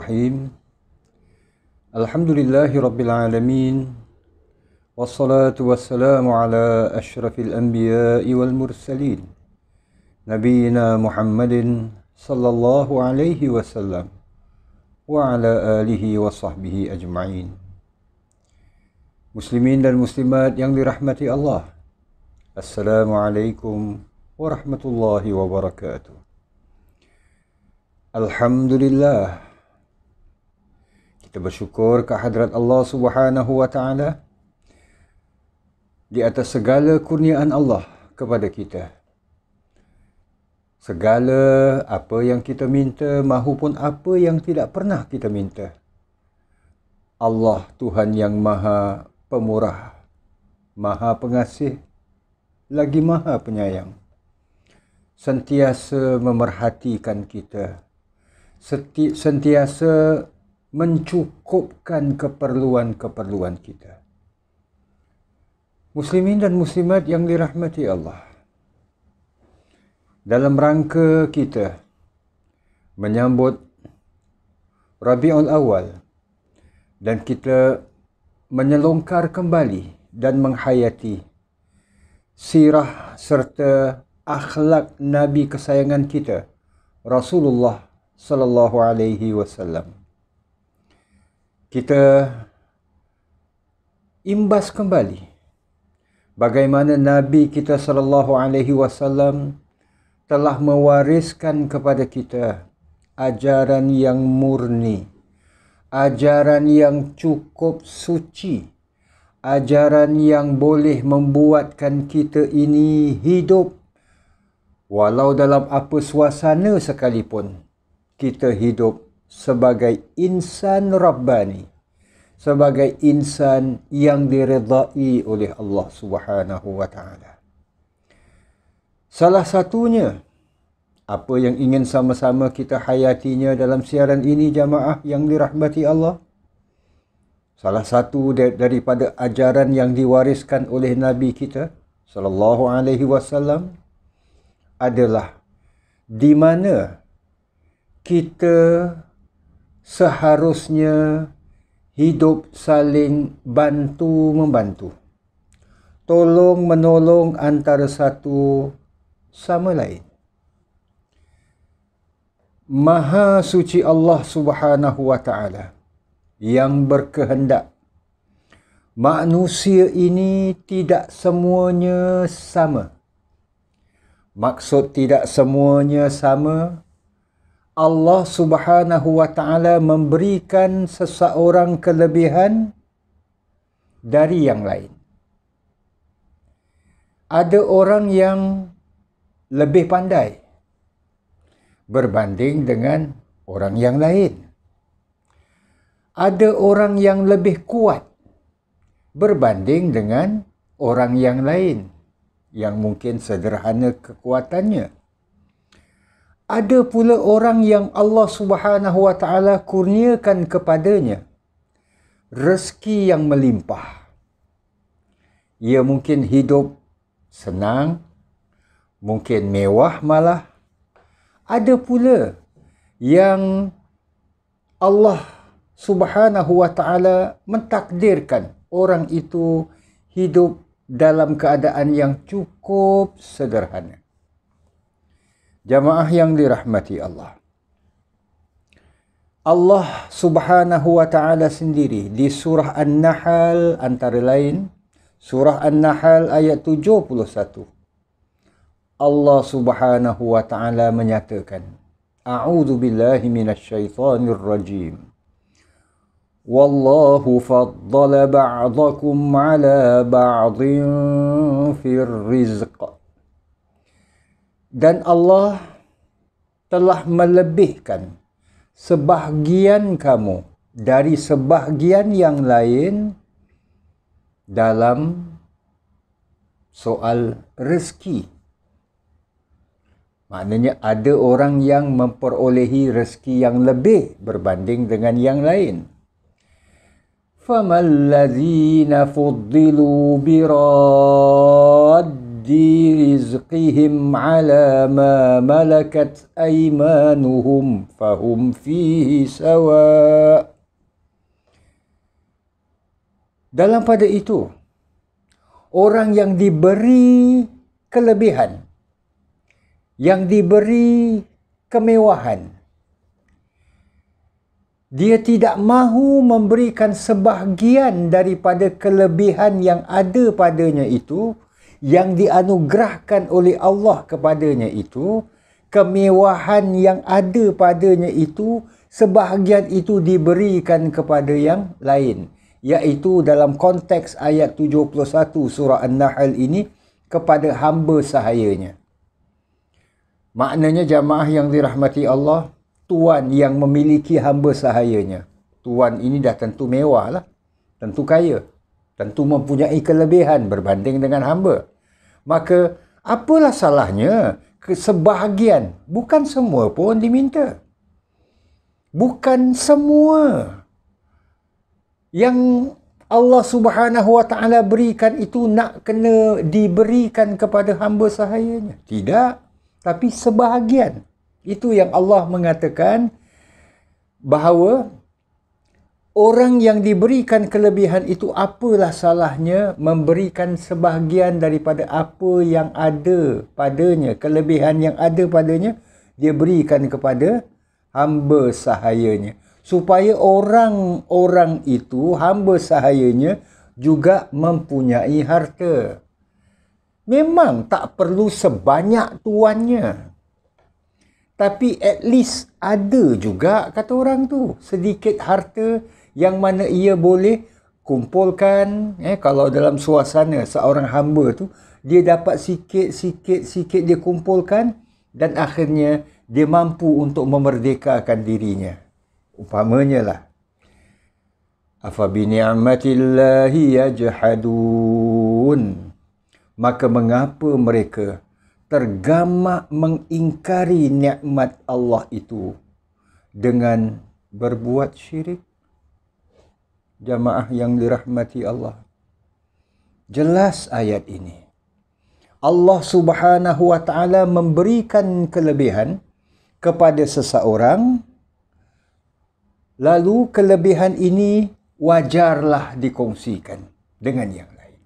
Bismillahirrahmanirrahim. Alhamdulillahi Rabbil Alamin. Wassalatu wassalamu ala ashrafil anbiya'i wal mursalin. Nabiina Muhammadin sallallahu alaihi wasallam wa ala alihi wa sahbihi ajma'in. Muslimin dan muslimat yang dirahmati Allah. Assalamualaikum warahmatullahi wabarakatuh. Alhamdulillah, kita bersyukur kehadrat Allah Subhanahu wa taala di atas segala kurniaan Allah kepada kita. Segala apa yang kita minta mahupun apa yang tidak pernah kita minta, Allah Tuhan yang Maha Pemurah, Maha Pengasih, lagi Maha Penyayang, sentiasa memerhatikan kita, sentiasa mencukupkan keperluan-keperluan kita. Muslimin dan muslimat yang dirahmati Allah, dalam rangka kita menyambut Rabiul Awal dan kita menyelongkar kembali dan menghayati sirah serta akhlak Nabi kesayangan kita, Rasulullah sallallahu alaihi wasallam. Kita imbas kembali bagaimana Nabi kita sallallahu alaihi wasallam telah mewariskan kepada kita ajaran yang murni, ajaran yang cukup suci, ajaran yang boleh membuatkan kita ini hidup walau dalam apa suasana sekalipun. Kita hidup sebagai insan Rabbani, sebagai insan yang diredai oleh Allah Subhanahu wa taala. Salah satunya, apa yang ingin sama-sama kita hayatinya dalam siaran ini, jamaah yang dirahmati Allah, salah satu daripada ajaran yang diwariskan oleh Nabi kita sallallahu alaihi wasallam adalah di mana kita seharusnya hidup saling bantu-membantu, tolong-menolong antara satu sama lain. Maha suci Allah Subhanahu wa taala yang berkehendak manusia ini tidak semuanya sama. Maksud tidak semuanya sama, Allah Subhanahu wa taala memberikan seseorang kelebihan dari yang lain. Ada orang yang lebih pandai berbanding dengan orang yang lain. Ada orang yang lebih kuat berbanding dengan orang yang lain yang mungkin sederhana kekuatannya. Ada pula orang yang Allah Subhanahu wa taala kurniakan kepadanya rezeki yang melimpah. Ia mungkin hidup senang, mungkin mewah malah. Ada pula yang Allah Subhanahu wa taala mentakdirkan orang itu hidup dalam keadaan yang cukup sederhana. Jamaah yang dirahmati Allah, Allah Subhanahu wa taala sendiri di surah An-Nahl antara lain, surah An-Nahl ayat 71, Allah Subhanahu wa taala menyatakan, A'udzu billahi minasyaitonir rajim. Wallahu faddala ba'dakum 'ala ba'dhin fir rizq. Dan Allah telah melebihkan sebahagian kamu dari sebahagian yang lain dalam soal rezeki. Maknanya ada orang yang memperolehi rezeki yang lebih berbanding dengan yang lain. فَمَا الَّذِينَ فُضِّلُوا بِرَادِّ raddi rizqihim ala ma malakat aymanuhum fahum fihi sawa. Dalam pada itu, orang yang diberi kelebihan, yang diberi kemewahan, dia tidak mahu memberikan sebahagian daripada kelebihan yang ada padanya itu, yang dianugerahkan oleh Allah kepadanya itu, kemewahan yang ada padanya itu, sebahagian itu diberikan kepada yang lain. Iaitu dalam konteks ayat 71 surah An-Nahl ini, kepada hamba sahayanya. Maknanya jamaah yang dirahmati Allah, tuan yang memiliki hamba sahayanya. Tuan ini dah tentu mewah lah. Tentu kaya. Tentu mempunyai kelebihan berbanding dengan hamba. Maka apalah salahnya sebahagian, bukan semua pun diminta. Bukan semua yang Allah Subhanahu Wa Taala berikan itu nak kena diberikan kepada hamba sahayanya. Tidak, tapi sebahagian. Itu yang Allah mengatakan bahawa orang yang diberikan kelebihan itu apalah salahnya memberikan sebahagian daripada apa yang ada padanya, kelebihan yang ada padanya, dia berikan kepada hamba sahayanya. Supaya orang-orang itu, hamba sahayanya, juga mempunyai harta. Memang tak perlu sebanyak tuannya. Tapi at least ada juga, kata orang tu, sedikit harta yang mana ia boleh kumpulkan. Kalau dalam suasana seorang hamba tu, dia dapat sikit-sikit dia kumpulkan dan akhirnya dia mampu untuk memerdekakan dirinya. Umpamanya lah, afa bi ni'matillahi yajhadun, maka mengapa mereka tergamak mengingkari nikmat Allah itu dengan berbuat syirik? Jamaah yang dirahmati Allah, jelas ayat ini. Allah Subhanahu Wa Taala memberikan kelebihan kepada seseorang, lalu kelebihan ini wajarlah dikongsikan dengan yang lain.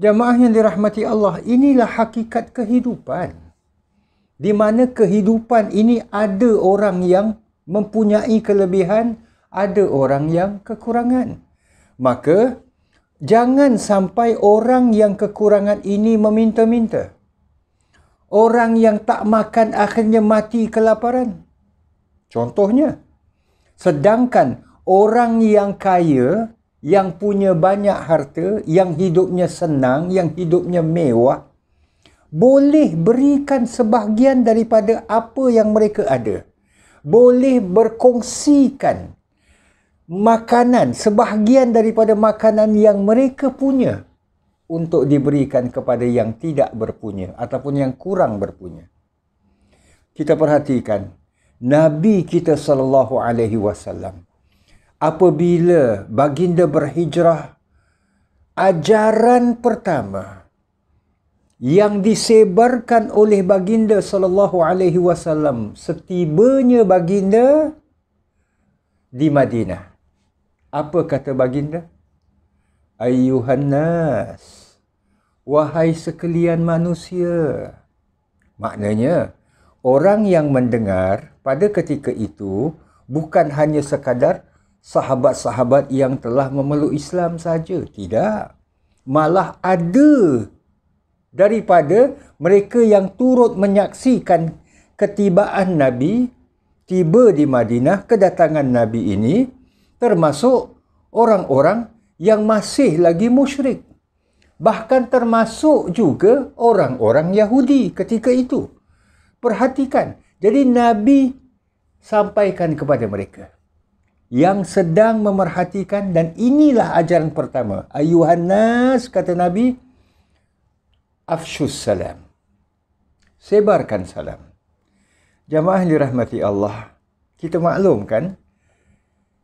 Jamaah yang dirahmati Allah, inilah hakikat kehidupan. Di mana kehidupan ini ada orang yang mempunyai kelebihan, ada orang yang kekurangan. Maka jangan sampai orang yang kekurangan ini meminta-minta. Orang yang tak makan akhirnya mati kelaparan. Contohnya, sedangkan orang yang kaya, yang punya banyak harta, yang hidupnya senang, yang hidupnya mewah, boleh berikan sebahagian daripada apa yang mereka ada. Boleh berkongsikan makanan, sebahagian daripada makanan yang mereka punya untuk diberikan kepada yang tidak berpunya ataupun yang kurang berpunya. Kita perhatikan Nabi kita sallallahu alaihi wasallam, apabila baginda berhijrah, ajaran pertama yang disebarkan oleh baginda sallallahu alaihi wasallam setibanya baginda di Madinah, apa kata baginda? Ayyuhan nas, wahai sekalian manusia. Maknanya, orang yang mendengar pada ketika itu bukan hanya sekadar sahabat-sahabat yang telah memeluk Islam saja. Tidak. Malah ada daripada mereka yang turut menyaksikan ketibaan Nabi, tiba di Madinah, kedatangan Nabi ini, termasuk orang-orang yang masih lagi musyrik. Bahkan termasuk juga orang-orang Yahudi ketika itu. Perhatikan, jadi Nabi sampaikan kepada mereka yang sedang memerhatikan, dan inilah ajaran pertama. Ayuhan nas, kata Nabi, afshus salam, sebarkan salam. Jamaah dirahmati Allah, kita maklumkan,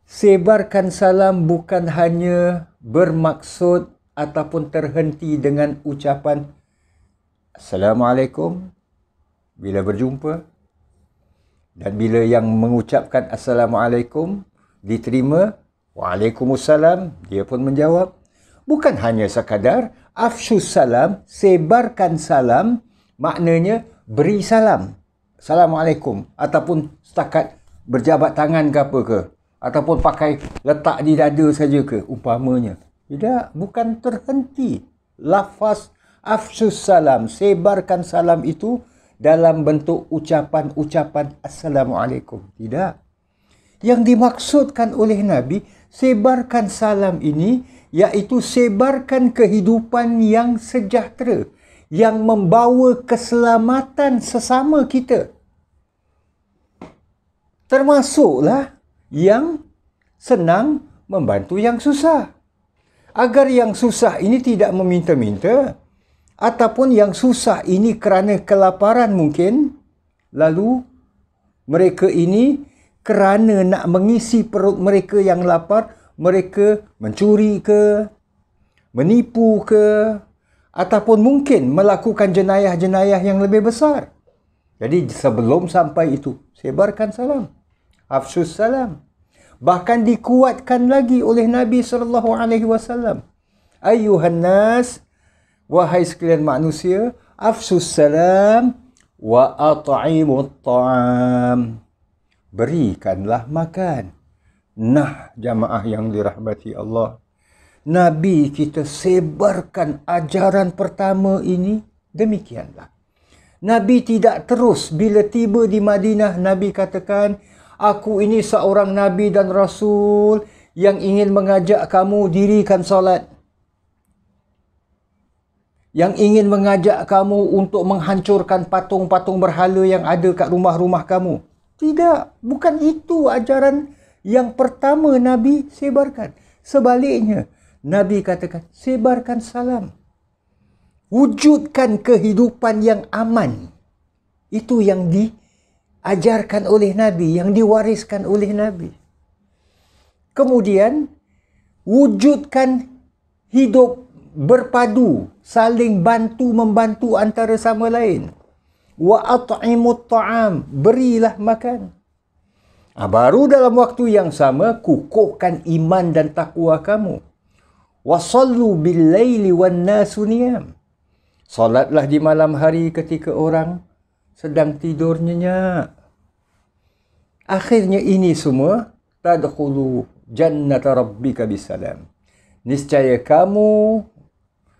sebarkan salam bukan hanya bermaksud ataupun terhenti dengan ucapan Assalamualaikum bila berjumpa, dan bila yang mengucapkan Assalamualaikum diterima, Waalaikumsalam, dia pun menjawab. Bukan hanya sekadar afsyus salam, sebarkan salam, maknanya beri salam, Assalamualaikum, ataupun setakat berjabat tangan ke apa ke, ataupun pakai letak di dada saja ke, umpamanya. Tidak, bukan terhenti. Lafaz afsyus salam, sebarkan salam itu dalam bentuk ucapan-ucapan Assalamualaikum. Tidak. Yang dimaksudkan oleh Nabi, sebarkan salam ini, iaitu sebarkan kehidupan yang sejahtera, yang membawa keselamatan sesama kita. Termasuklah yang senang membantu yang susah. Agar yang susah ini tidak meminta-minta, ataupun yang susah ini kerana kelaparan mungkin, lalu mereka ini kerana nak mengisi perut mereka yang lapar, mereka mencuri ke, menipu ke, ataupun mungkin melakukan jenayah-jenayah yang lebih besar. Jadi sebelum sampai itu, sebarkan salam, afsyus salam. Bahkan dikuatkan lagi oleh Nabi SAW. Ayyuhan nas, wahai sekalian manusia, afsyus salam wa at'imut ta'am. Berikanlah makan. Nah, jamaah yang dirahmati Allah, Nabi kita sebarkan ajaran pertama ini demikianlah. Nabi tidak terus bila tiba di Madinah, Nabi katakan, aku ini seorang Nabi dan Rasul yang ingin mengajak kamu dirikan solat. Yang ingin mengajak kamu untuk menghancurkan patung-patung berhala yang ada kat rumah-rumah kamu. Tidak, bukan itu ajaran yang pertama Nabi sebarkan. Sebaliknya, Nabi katakan, sebarkan salam. Wujudkan kehidupan yang aman. Itu yang diajarkan oleh Nabi, yang diwariskan oleh Nabi. Kemudian, wujudkan hidup berpadu, saling bantu-membantu antara sama lain. Wa at'imut ta'am, berilah makan. Baru dalam waktu yang sama, kukuhkan iman dan takwa kamu. Wa sallu bil laili wan nasu niyam. Salatlah di malam hari ketika orang sedang tidur nyenyak. Akhirnya ini semua, tadkhulu jannata rabbika bisalam. Niscaya kamu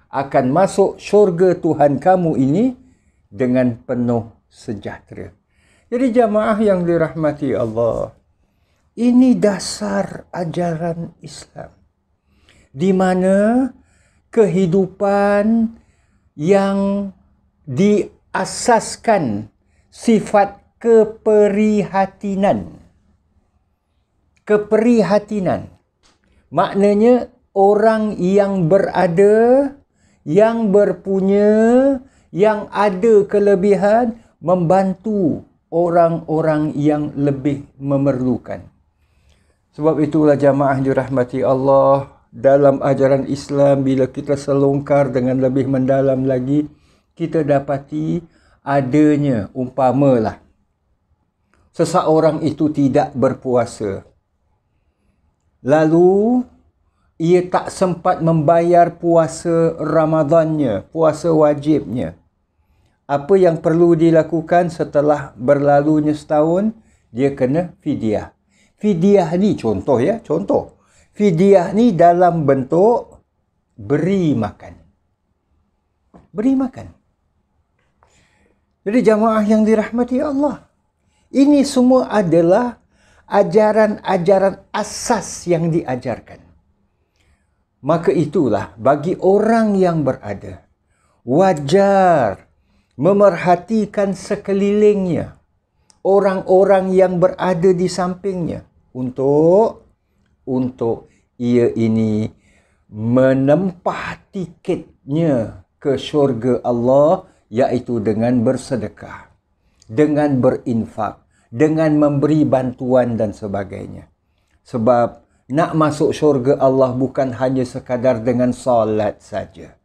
akan masuk syurga Tuhan kamu ini dengan penuh sejahtera. Jadi jamaah yang dirahmati Allah, ini dasar ajaran Islam, di mana kehidupan yang diasaskan sifat keprihatinan. Keprihatinan maknanya orang yang berada, yang berpunya, yang ada kelebihan, membantu orang-orang yang lebih memerlukan. Sebab itulah jamaah dirahmati Allah, dalam ajaran Islam bila kita selongkar dengan lebih mendalam lagi, kita dapati adanya umpamalah seseorang itu tidak berpuasa, lalu ia tak sempat membayar puasa Ramadannya, puasa wajibnya. Apa yang perlu dilakukan setelah berlalunya setahun? Dia kena fidyah. Fidyah ni contoh ya, contoh. Fidyah ni dalam bentuk beri makan. Beri makan. Jadi jamaah yang dirahmati Allah, ini semua adalah ajaran-ajaran asas yang diajarkan. Maka itulah bagi orang yang berada, wajar memerhatikan sekelilingnya, orang-orang yang berada di sampingnya, untuk ia ini menempah tiketnya ke syurga Allah, iaitu dengan bersedekah, dengan berinfak, dengan memberi bantuan dan sebagainya. Sebab nak masuk syurga Allah bukan hanya sekadar dengan solat saja,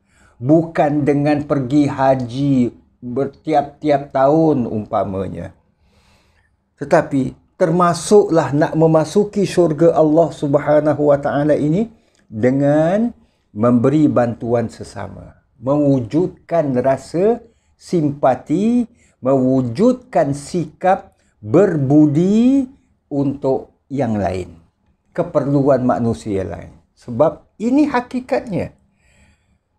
bukan dengan pergi haji bertiap-tiap tahun umpamanya. Tetapi termasuklah nak memasuki syurga Allah Subhanahu wa taala ini dengan memberi bantuan sesama, mewujudkan rasa simpati, mewujudkan sikap berbudi untuk yang lain, keperluan manusia lain. Sebab ini hakikatnya.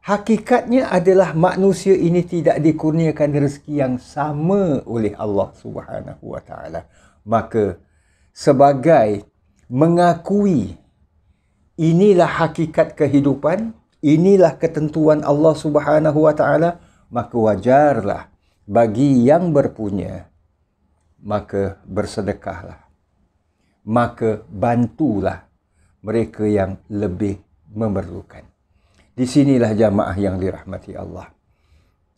Hakikatnya adalah manusia ini tidak dikurniakan rezeki yang sama oleh Allah Subhanahu wa taala. Maka sebagai mengakui inilah hakikat kehidupan, inilah ketentuan Allah Subhanahu wa taala, maka wajarlah bagi yang berpunya, maka bersedekahlah, maka bantulah mereka yang lebih memerlukan. Di sinilah jamaah yang dirahmati Allah.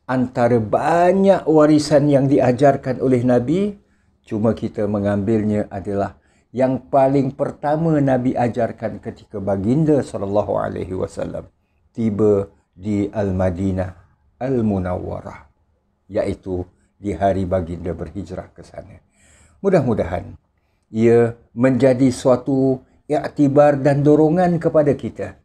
Antara banyak warisan yang diajarkan oleh Nabi, cuma kita mengambilnya adalah yang paling pertama Nabi ajarkan ketika baginda SAW tiba di Al-Madinah Al-Munawwarah, iaitu di hari baginda berhijrah ke sana. Mudah-mudahan ia menjadi suatu iktibar dan dorongan kepada kita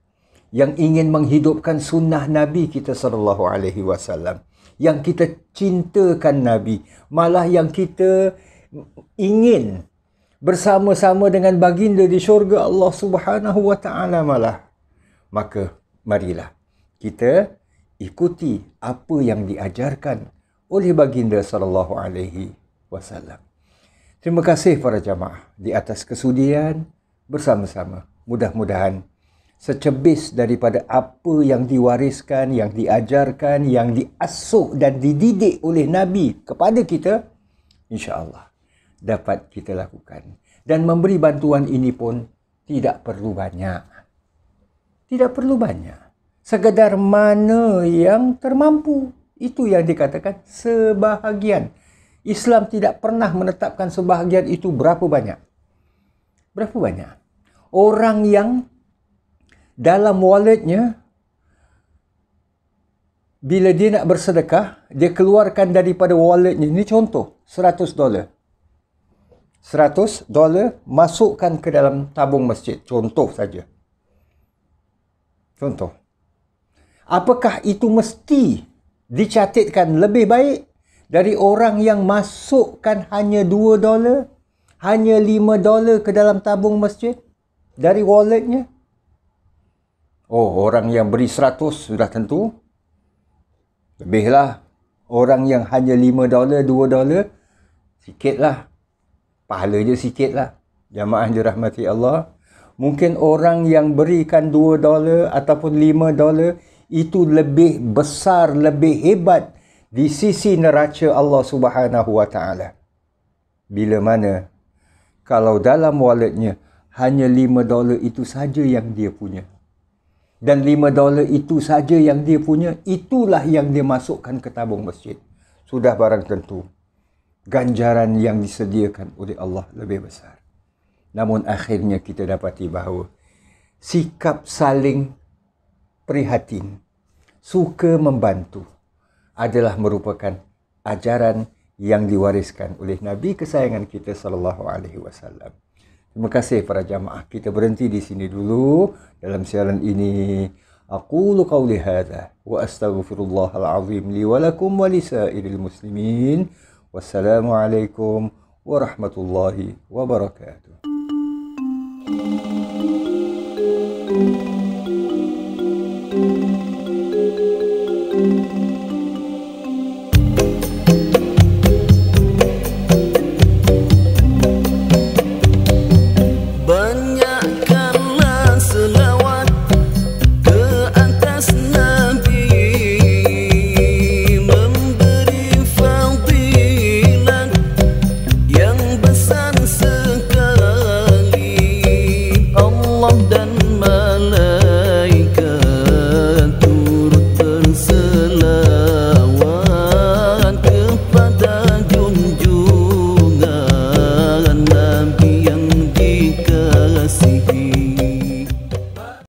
yang ingin menghidupkan sunnah Nabi kita SAW, yang kita cintakan Nabi, malah yang kita ingin bersama-sama dengan baginda di syurga Allah Subhanahu wa taala malah. Maka marilah kita ikuti apa yang diajarkan oleh baginda SAW. Terima kasih para jamaah di atas kesudian bersama-sama. Mudah-mudahan secebis daripada apa yang diwariskan, yang diajarkan, yang diasuh dan dididik oleh Nabi kepada kita, insya-Allah dapat kita lakukan. Dan memberi bantuan ini pun tidak perlu banyak. Tidak perlu banyak. Sekadar mana yang termampu. Itu yang dikatakan sebahagian. Islam tidak pernah menetapkan sebahagian itu berapa banyak. Berapa banyak. Orang yang dalam walletnya, bila dia nak bersedekah, dia keluarkan daripada walletnya. Ini contoh, $100. $100 masukkan ke dalam tabung masjid. Contoh saja. Contoh. Apakah itu mesti dicatatkan lebih baik dari orang yang masukkan hanya $2, hanya $5 ke dalam tabung masjid dari walletnya? Oh, orang yang beri 100 sudah tentu lebihlah. Orang yang hanya $5, $2, sikitlah. Pahalanya sikitlah. Jamaah dirahmati Allah. Mungkin orang yang berikan $2 ataupun $5 itu lebih besar, lebih hebat di sisi neraca Allah Subhanahu wa taala. Bila mana kalau dalam walletnya hanya $5 itu saja yang dia punya. Dan $5 itu saja yang dia punya, itulah yang dia masukkan ke tabung masjid. Sudah barang tentu ganjaran yang disediakan oleh Allah lebih besar. Namun akhirnya kita dapati bahawa sikap saling prihatin, suka membantu adalah merupakan ajaran yang diwariskan oleh Nabi kesayangan kita SAW. Terima kasih para jamaah. Kita berhenti di sini dulu dalam siaran ini. Aqulu qawli hadha wa astaghfirullahal azim li wa lakum wa lisairil muslimin. Wassalamualaikum warahmatullahi wabarakatuh.